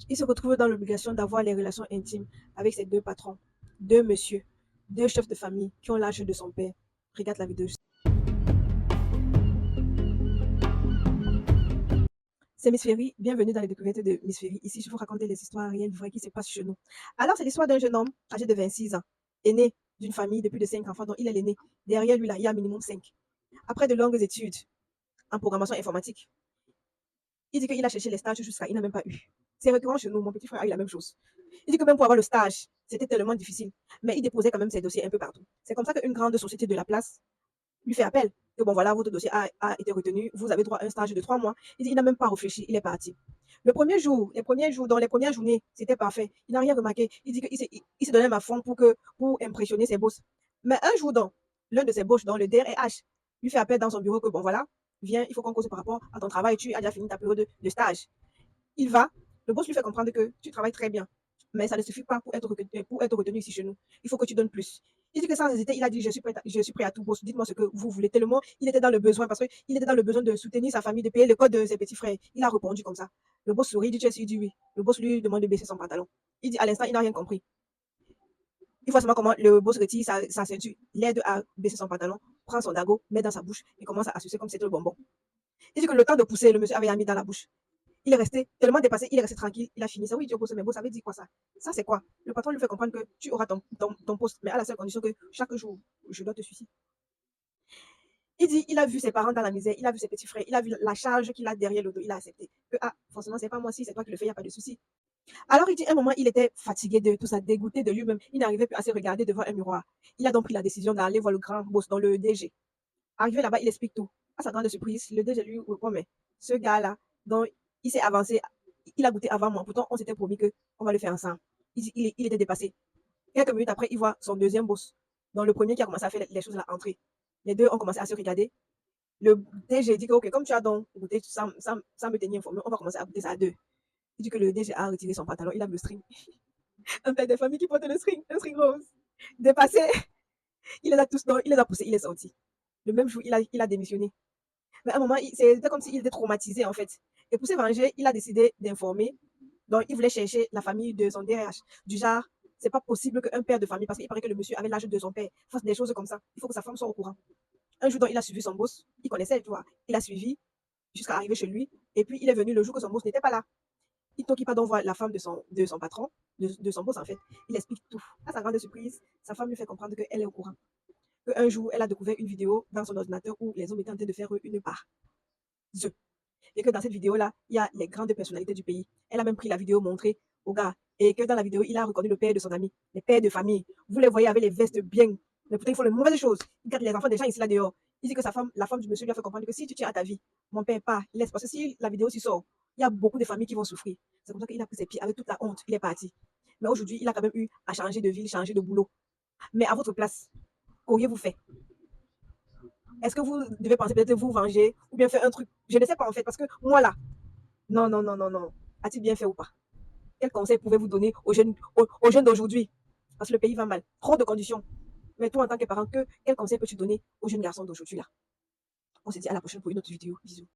Il se retrouve dans l'obligation d'avoir les relations intimes avec ses deux patrons, deux messieurs, deux chefs de famille qui ont l'âge de son père. Regarde la vidéo. C'est Miss Ferry, bienvenue dans les découvertes de Miss Ferry. Ici, je vous raconte les histoires réelles vraies qui se passent chez nous. Alors, c'est l'histoire d'un jeune homme âgé de 26 ans, aîné d'une famille de plus de 5 enfants dont il est l'aîné. Derrière lui, là, il y a minimum 5. Après de longues études en programmation informatique, il dit qu'il a cherché les stages jusqu'à il n'a même pas eu. C'est récurrent chez nous, mon petit frère a eu la même chose. Il dit que même pour avoir le stage, c'était tellement difficile. Mais il déposait quand même ses dossiers un peu partout. C'est comme ça qu'une grande société de la place lui fait appel. Que bon, voilà, votre dossier a été retenu, vous avez droit à un stage de 3 mois. Il dit, il n'a même pas réfléchi, il est parti. Le premier jour, dans les premières journées, c'était parfait. Il n'a rien remarqué. Il dit qu'il s'est donné à fond pour impressionner ses boss. Mais un jour, l'un de ses boss, dans le DRH, lui fait appel dans son bureau que bon, voilà, viens, il faut qu'on cause par rapport à ton travail, tu as déjà fini ta période de stage. Il va, le boss lui fait comprendre que tu travailles très bien, mais ça ne suffit pas pour être retenu ici chez nous. Il faut que tu donnes plus. Il dit que sans hésiter, il a dit je suis prêt à tout, boss. Dites-moi ce que vous voulez. Tellement il était dans le besoin, parce qu'il était dans le besoin de soutenir sa famille, de payer le code de ses petits frères. Il a répondu comme ça. Le boss sourit, il dit tu es sûr, il dit oui. Le boss lui demande de baisser son pantalon. Il dit à l'instant, il n'a rien compris. Il voit seulement comment le boss retire sa ceinture, l'aide à baisser son pantalon, prend son dago, met dans sa bouche et commence à sucer comme si c'était le bonbon. Il dit que le temps de pousser, le monsieur avait mis dans la bouche. Il est resté tellement dépassé, il est resté tranquille, il a fini ça. Oui, Dieu bosse, mais boss, ça veut dire quoi ça? Ça, c'est quoi? Le patron lui fait comprendre que tu auras ton poste, mais à la seule condition que chaque jour, je dois te suicider. Il dit, il a vu ses parents dans la misère, il a vu ses petits frères, il a vu la charge qu'il a derrière le dos, il a accepté. Que, ah, forcément, c'est pas moi, si c'est toi qui le fais, il n'y a pas de souci. Alors, il dit, un moment, il était fatigué de tout ça, dégoûté de lui-même. Il n'arrivait plus à se regarder devant un miroir. Il a donc pris la décision d'aller voir le grand boss dans le DG. Arrivé là-bas, il explique tout. À sa grande surprise, le DG lui répond, mais ce gars-là, dont il s'est avancé, il a goûté avant moi. Pourtant, on s'était promis qu'on va le faire ensemble. Il était dépassé. Quelques minutes après, il voit son deuxième boss. Donc, le premier qui a commencé à faire les choses là, entrer. Les deux ont commencé à se regarder. Le DG dit que, ok, comme tu as donc goûté sans me tenir informé, on va commencer à goûter ça à deux. Il dit que le DG a retiré son pantalon, il a le string. Un père de famille qui porte le string, un string rose. Dépassé, il les a tous, il les a poussés, il est sorti. Le même jour, il a démissionné. Mais à un moment, c'était comme s'il était traumatisé, en fait. Et pour se venger, il a décidé d'informer. Donc, il voulait chercher la famille de son DRH. Du genre, c'est pas possible qu'un père de famille, parce qu'il paraît que le monsieur avait l'âge de son père, fasse des choses comme ça. Il faut que sa femme soit au courant. Un jour, donc, il a suivi son boss. Il connaissait, tu vois. Il a suivi jusqu'à arriver chez lui. Et puis, il est venu le jour que son boss n'était pas là. Il part donc voir la femme de son patron, de son boss, en fait. Il explique tout. À sa grande surprise, sa femme lui fait comprendre qu'elle est au courant. Qu'un jour, elle a découvert une vidéo dans son ordinateur où les hommes étaient en train de faire une part. Et que dans cette vidéo-là, il y a les grandes personnalités du pays. Elle a même pris la vidéo montrée au gars. Et que dans la vidéo, il a reconnu le père de son ami, les pères de famille. Vous les voyez avec les vestes bien. Mais pourtant, ils font les mauvaises choses. Ils gardent les enfants des gens ici là dehors. Il dit que la femme du monsieur lui a fait comprendre que si tu tiens à ta vie, mon père pas, laisse. Parce que si la vidéo s'y sort, il y a beaucoup de familles qui vont souffrir. C'est comme ça qu'il a pris ses pieds avec toute la honte. Il est parti. Mais aujourd'hui, il a quand même eu à changer de ville, changer de boulot. Mais à votre place, qu'auriez-vous fait? Est-ce que vous devez penser peut-être vous venger ou bien faire un truc? Je ne sais pas en fait, parce que moi là, non, non, non, non, non. A-t-il bien fait ou pas? Quel conseil pouvez-vous donner aux jeunes d'aujourd'hui? Parce que le pays va mal. Trop de conditions. Mais toi, en tant que parent, quel conseil peux-tu donner aux jeunes garçons d'aujourd'hui là? On se dit à la prochaine pour une autre vidéo. Bisous.